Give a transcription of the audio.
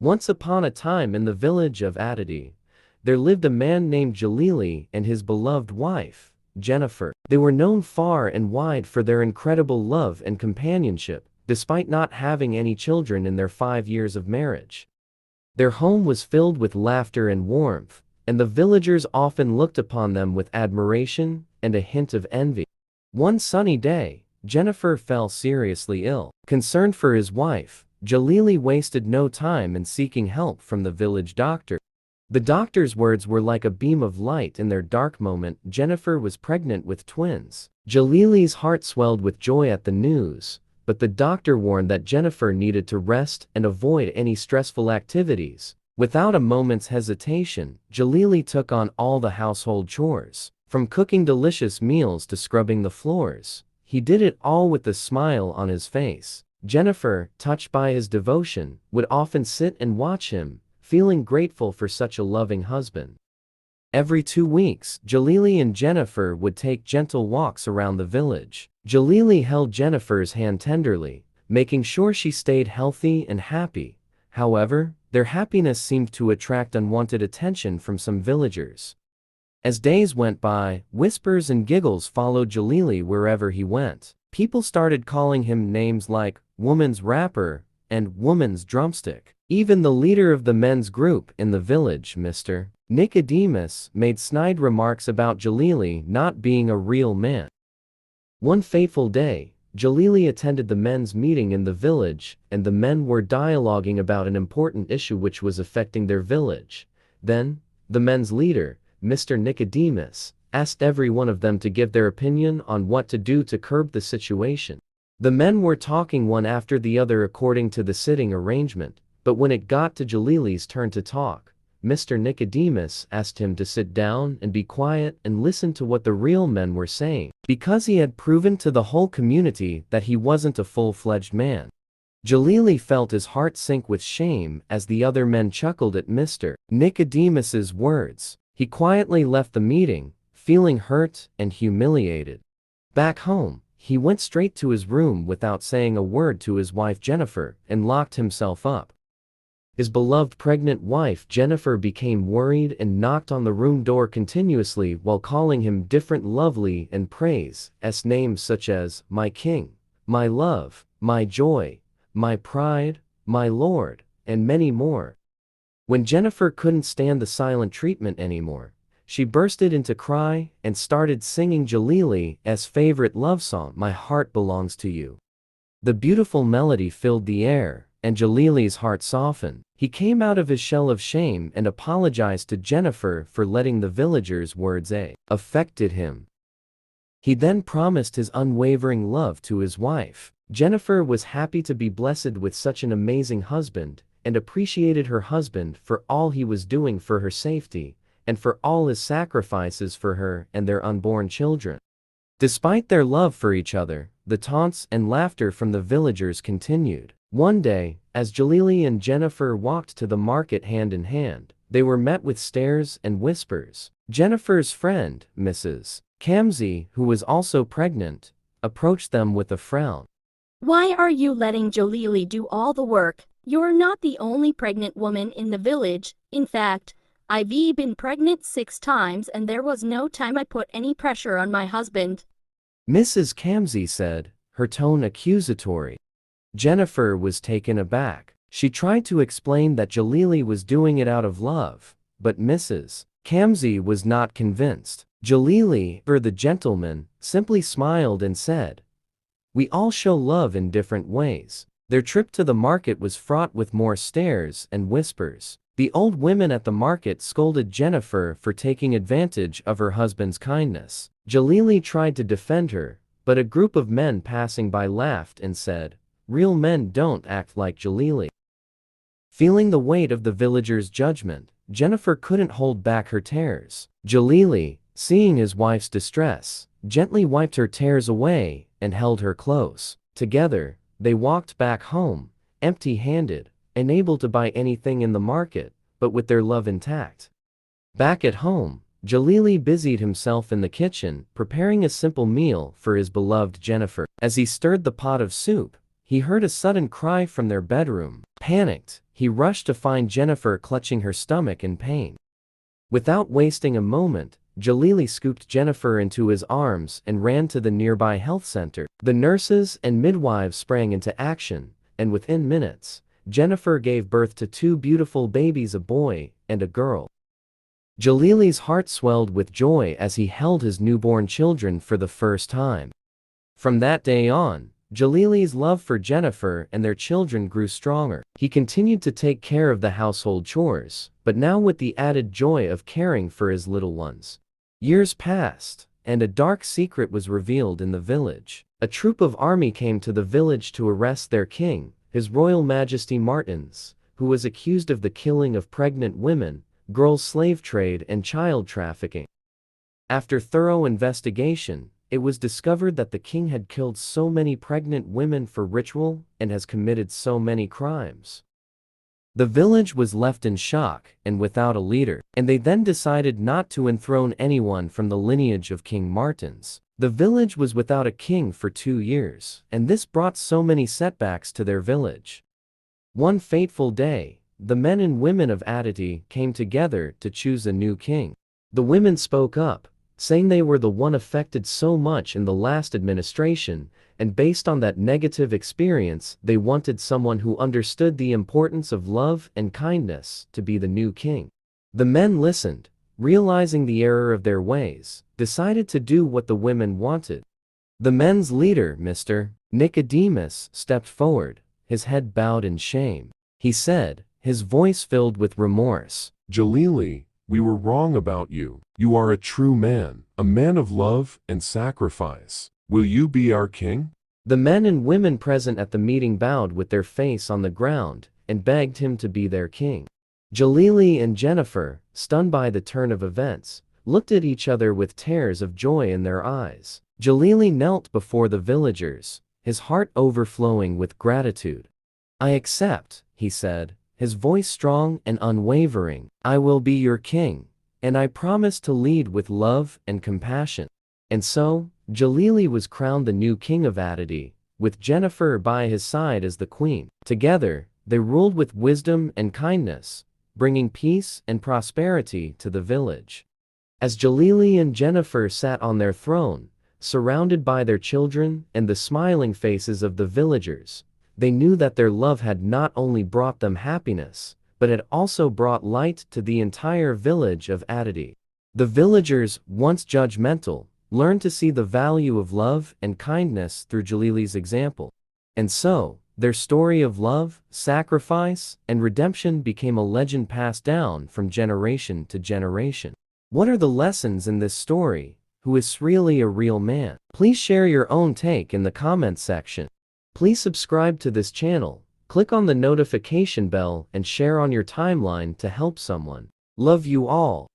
Once upon a time in the village of Atadi, there lived a man named Jalili and his beloved wife, Jenifer. They were known far and wide for their incredible love and companionship, despite not having any children in their 5 years of marriage. Their home was filled with laughter and warmth, and the villagers often looked upon them with admiration and a hint of envy. One sunny day, Jenifer fell seriously ill. Concerned for his wife, Jalili wasted no time in seeking help from the village doctor. The doctor's words were like a beam of light in their dark moment. Jenifer was pregnant with twins. Jalili's heart swelled with joy at the news, but the doctor warned that Jenifer needed to rest and avoid any stressful activities. Without a moment's hesitation, Jalili took on all the household chores. From cooking delicious meals to scrubbing the floors, he did it all with a smile on his face. Jenifer, touched by his devotion, would often sit and watch him, feeling grateful for such a loving husband. Every 2 weeks, Jalili and Jenifer would take gentle walks around the village. Jalili held Jenifer's hand tenderly, making sure she stayed healthy and happy. However, their happiness seemed to attract unwanted attention from some villagers. As days went by, whispers and giggles followed Jalili wherever he went. People started calling him names like woman's rapper and woman's drumstick. Even the leader of the men's group in the village, Mr. Nicodemus, made snide remarks about Jalili not being a real man. One fateful day, Jalili attended the men's meeting in the village, and the men were dialoguing about an important issue which was affecting their village. Then, the men's leader, Mr. Nicodemus, asked every one of them to give their opinion on what to do to curb the situation. The men were talking one after the other according to the sitting arrangement, but when it got to Jalili's turn to talk, Mr. Nicodemus asked him to sit down and be quiet and listen to what the real men were saying, because he had proven to the whole community that he wasn't a full-fledged man. Jalili felt his heart sink with shame as the other men chuckled at Mr. Nicodemus's words. He quietly left the meeting, feeling hurt and humiliated. Back home, he went straight to his room without saying a word to his wife Jenifer and locked himself up. His beloved pregnant wife Jenifer became worried and knocked on the room door continuously while calling him different lovely and praise names such as my king, my love, my joy, my pride, my lord, and many more. When Jenifer couldn't stand the silent treatment anymore, she bursted into cry and started singing Jalili's favorite love song, My Heart Belongs to You. The beautiful melody filled the air, and Jalili's heart softened. He came out of his shell of shame and apologized to Jenifer for letting the villagers' words affected him. He then promised his unwavering love to his wife. Jenifer was happy to be blessed with such an amazing husband, and appreciated her husband for all he was doing for her safety, and for all his sacrifices for her and their unborn children. Despite their love for each other, the taunts and laughter from the villagers continued. One day, as Jalili and Jenifer walked to the market hand in hand, they were met with stares and whispers. Jenifer's friend, Mrs. Kamzi, who was also pregnant, approached them with a frown. Why are you letting Jalili do all the work? You're not the only pregnant woman in the village. In fact, I've been pregnant 6 times and there was no time I put any pressure on my husband. Mrs. Kamzi said, her tone accusatory. Jenifer was taken aback. She tried to explain that Jalili was doing it out of love, but Mrs. Kamzi was not convinced. Jalili, the gentleman, simply smiled and said, "We all show love in different ways." Their trip to the market was fraught with more stares and whispers. The old women at the market scolded Jenifer for taking advantage of her husband's kindness. Jalili tried to defend her, but a group of men passing by laughed and said, "Real men don't act like Jalili." Feeling the weight of the villagers' judgment, Jenifer couldn't hold back her tears. Jalili, seeing his wife's distress, gently wiped her tears away and held her close. Together, they walked back home, empty-handed, unable to buy anything in the market, but with their love intact. Back at home, Jalili busied himself in the kitchen, preparing a simple meal for his beloved Jenifer. As he stirred the pot of soup, he heard a sudden cry from their bedroom. Panicked, he rushed to find Jenifer clutching her stomach in pain. Without wasting a moment, Jalili scooped Jenifer into his arms and ran to the nearby health center. The nurses and midwives sprang into action, and within minutes, Jenifer gave birth to two beautiful babies, a boy and a girl. Jalili's heart swelled with joy as he held his newborn children for the first time. From that day on, Jalili's love for Jenifer and their children grew stronger. He continued to take care of the household chores, but now with the added joy of caring for his little ones. Years passed, and a dark secret was revealed in the village. A troop of army came to the village to arrest their king, His Royal Majesty Martins, who was accused of the killing of pregnant women, girl slave trade and child trafficking. After thorough investigation, it was discovered that the king had killed so many pregnant women for ritual and has committed so many crimes. The village was left in shock and without a leader, and they then decided not to enthrone anyone from the lineage of King Martins. The village was without a king for 2 years, and this brought so many setbacks to their village. One fateful day, the men and women of Aditi came together to choose a new king. The women spoke up, saying they were the one affected so much in the last administration, and based on that negative experience, they wanted someone who understood the importance of love and kindness to be the new king. The men listened, realizing the error of their ways, decided to do what the women wanted. The men's leader, Mr. Nicodemus, stepped forward, his head bowed in shame. He said, his voice filled with remorse, Jalili, we were wrong about you. You are a true man, a man of love and sacrifice. Will you be our king? The men and women present at the meeting bowed with their face on the ground and begged him to be their king. Jalili and Jenifer, stunned by the turn of events, looked at each other with tears of joy in their eyes. Jalili knelt before the villagers, his heart overflowing with gratitude. I accept, he said, his voice strong and unwavering. I will be your king, and I promise to lead with love and compassion. And so, Jalili was crowned the new king of Aditi, with Jenifer by his side as the queen. Together, they ruled with wisdom and kindness, bringing peace and prosperity to the village. As Jalili and Jenifer sat on their throne, surrounded by their children and the smiling faces of the villagers, they knew that their love had not only brought them happiness, but had also brought light to the entire village of Aditi. The villagers, once judgmental, learned to see the value of love and kindness through Jalili's example. And so, their story of love, sacrifice, and redemption became a legend passed down from generation to generation. What are the lessons in this story? Who is really a real man? Please share your own take in the comments section. Please subscribe to this channel, click on the notification bell and share on your timeline to help someone. Love you all.